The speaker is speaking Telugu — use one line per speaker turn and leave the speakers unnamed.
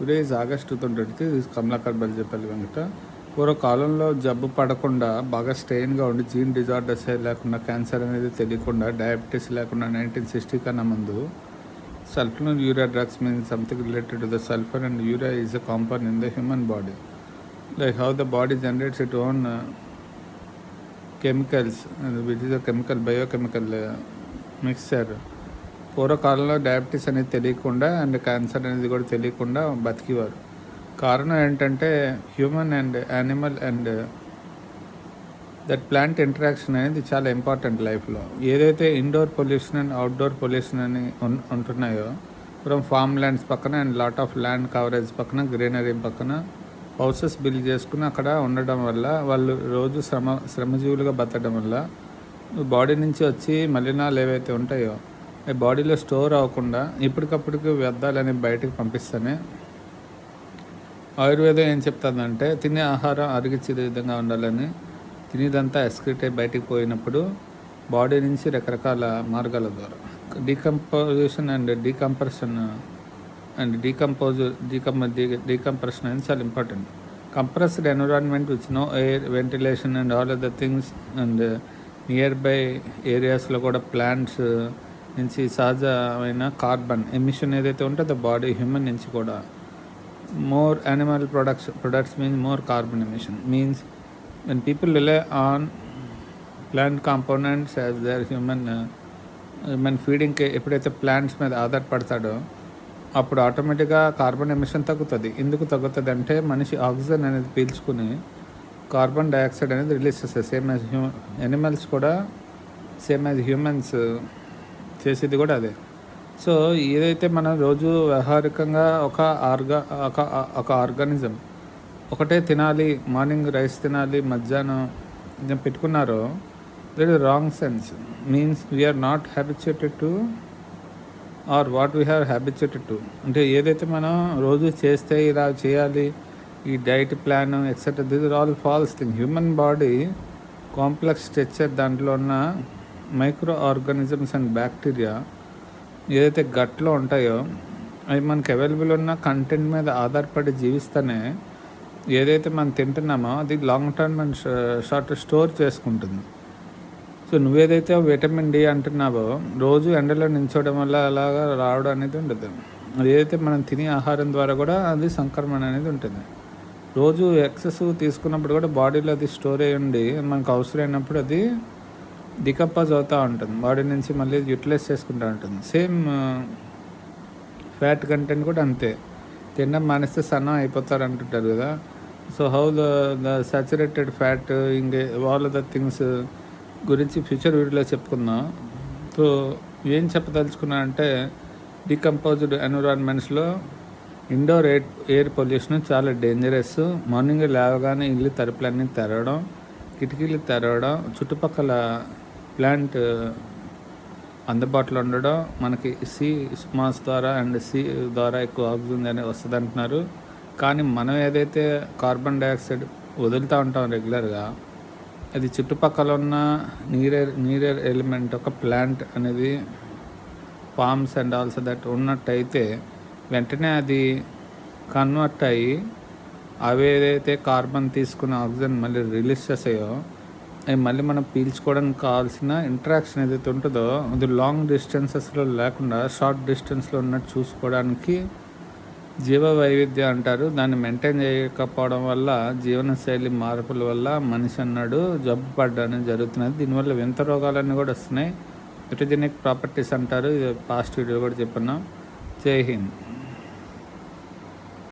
Today is August 2023. This Kamalakar Beljapalli Venkata. పూర్వకాలంలో జబ్బు పడకుండా బాగా స్ట్రెయిన్గా ఉండి జీన్ డిజార్డర్స్ లేకుండా క్యాన్సర్ అనేది తెలియకుండా డయాబెటీస్ లేకుండా 1960 కన్నా ముందు sulphur urea drugs means something related to the sulphur and urea is a compound in the human body. Like how the body generates its own chemicals, which is a biochemical mixture. పూర్వకాలంలో డయాబెటీస్ అనేది తెలియకుండా అండ్ క్యాన్సర్ అనేది కూడా తెలియకుండా బతికేవారు. కారణం ఏంటంటే human and animal and that plant interaction అనేది చాలా ఇంపార్టెంట్ లైఫ్లో. ఏదైతే indoor pollution and outdoor pollution అని ఉంటున్నాయో, ఫ్రమ్ ఫార్మ్ ల్యాండ్స్ పక్కన and lot of land coverage పక్కన గ్రీనరీ పక్కన హౌసెస్ బిల్డ్ చేసుకుని అక్కడ ఉండడం వల్ల వాళ్ళు రోజు శ్రమజీవులుగా బతకడం వల్ల బాడీ నుంచి వచ్చి మలినాలు ఏవైతే ఉంటాయో అవి బాడీలో స్టోర్ అవ్వకుండా ఇప్పటికప్పటికి వ్యర్థాలని బయటకు పంపిస్తేనే ఆయుర్వేదం ఏం చెప్తుందంటే తినే ఆహారం అరిగించే విధంగా ఉండాలని, తినేదంతా ఎక్స్క్రీట్ అయి బయటికి పోయినప్పుడు బాడీ నుంచి రకరకాల మార్గాల ద్వారా డీకంపోజిషన్ అండ్ డీకంప్రెషన్ అనేది చాలా important. Compressed environment which no air ventilation and all other things and near by ఏరియాస్లో కూడా ప్లాంట్స్ నుంచి సహజమైన కార్బన్ ఎమిషన్ ఏదైతే ఉంటుందో బాడీ హ్యూమన్ నుంచి కూడా more animal products means more carbon emission means when people rely on plant components as their human ఫీడింగ్కి ఎప్పుడైతే ప్లాంట్స్ మీద ఆధారపడతాడో అప్పుడు ఆటోమేటిక్గా కార్బన్ ఎమిషన్ తగ్గుతుంది. ఎందుకు తగ్గుతుంది అంటే మనిషి ఆక్సిజన్ అనేది పీల్చుకుని కార్బన్ డైఆక్సైడ్ అనేది రిలీజ్ చేస్తుంది. సేమ్ యాజ్ యానిమల్స్ కూడా సేమ్ యాజ్ హ్యూమన్స్ చేసేది కూడా అదే. సో ఏదైతే మనం రోజు వ్యవహారికంగా ఒక ఆర్గానిజం ఒకటే తినాలి, మార్నింగ్ రైస్ తినాలి, మధ్యాహ్నం పెట్టుకున్నారో that is wrong sense. Means we are not habituated to or what we have habituated to. అంటే ఏదైతే మనం రోజు చేస్తే ఇలా చేయాలి, ఈ diet plan etcetera, this are all false thing. Human body complex structure, దాంట్లో ఉన్న మైక్రో ఆర్గానిజమ్స్ అండ్ బ్యాక్టీరియా ఏదైతే గట్లో ఉంటాయో అవి మనకి అవైలబుల్ ఉన్న కంటెంట్ మీద ఆధారపడి జీవిస్తేనే ఏదైతే మనం తింటున్నామో అది long term and short store చేసుకుంటుంది. సో నువ్వేదైతే విటమిన్ డి అంటున్నావో రోజు ఎండలో నించోవడం వల్ల అలాగా రావడం అనేది ఉండదు. ఏదైతే మనం తినే ఆహారం ద్వారా కూడా అది సంక్రమణ అనేది ఉంటుంది. రోజు ఎక్సెస్ తీసుకున్నప్పుడు కూడా బాడీలో అది స్టోర్ అయ్యి ఉండి మనకు అవసరమైనప్పుడు అది డికంపోజ్ అవుతూ ఉంటుంది, బాడీ నుంచి మళ్ళీ యూటిలైజ్ చేసుకుంటూ ఉంటుంది. సేమ్ ఫ్యాట్ కంటెంట్ కూడా అంతే. తినడం మానేస్తే సన్నం అయిపోతారు అంటుంటారు కదా. So how the saturated fat ఇంకే ఆల్ ఆఫ్ ద థింగ్స్ గురించి ఫ్యూచర్ వీడియోలో చెప్పుకుందాం. సో ఏం చెప్పదలుచుకున్నా అంటే డీకంపోజ్డ్ ఎన్విరాన్మెంట్స్లో ఇండోర్ ఎయిర్ పొల్యూషన్ చాలా డేంజరస్. మార్నింగ్ లేవగానే ఇల్లు తలుపులన్నీ తెరవడం, కిటికీలు తెరవడం, చుట్టుపక్కల ప్లాంట్ అందుబాటులో ఉండడం, మనకి మాస్ ద్వారా అండ్ ద్వారా ఎక్కువ ఆక్సిజన్ అనేది వస్తుంది అంటున్నారు. కానీ మనం ఏదైతే కార్బన్ డైఆక్సైడ్ వదులుతూ ఉంటాం రెగ్యులర్గా, అది చుట్టుపక్కల ఉన్న నీరేర్ ఎలిమెంట్ ఒక ప్లాంట్ అనేది ఫార్మ్స్ అండ్ ఆల్సో దట్ ఉన్నట్టయితే వెంటనే అది కన్వర్ట్ అయ్యి అవి ఏదైతే కార్బన్ తీసుకున్న ఆక్సిజన్ మళ్ళీ రిలీజ్ చేసాయో అవి మళ్ళీ మనం పీల్చుకోవడానికి కావాల్సిన ఇంటరాక్షన్ ఏదైతే ఉంటుందో అది లాంగ్ డిస్టెన్సెస్లో లేకుండా షార్ట్ డిస్టెన్స్లో ఉన్నట్టు చూసుకోవడానికి జీవ వైవిధ్యం అంటారు. దాన్ని మెయింటైన్ చేయకపోవడం వల్ల, జీవనశైలి మార్పుల వల్ల మనిషి అన్నాడు జబ్బు పడడం జరుగుతున్నది. దీనివల్ల వింత రోగాలన్నీ కూడా వస్తున్నాయి. ఎటోజెనిక్ ప్రాపర్టీస్ అంటారు. ఇది పాస్ట్ వీడియో కూడా చెప్పున్నాం. జై హింద్.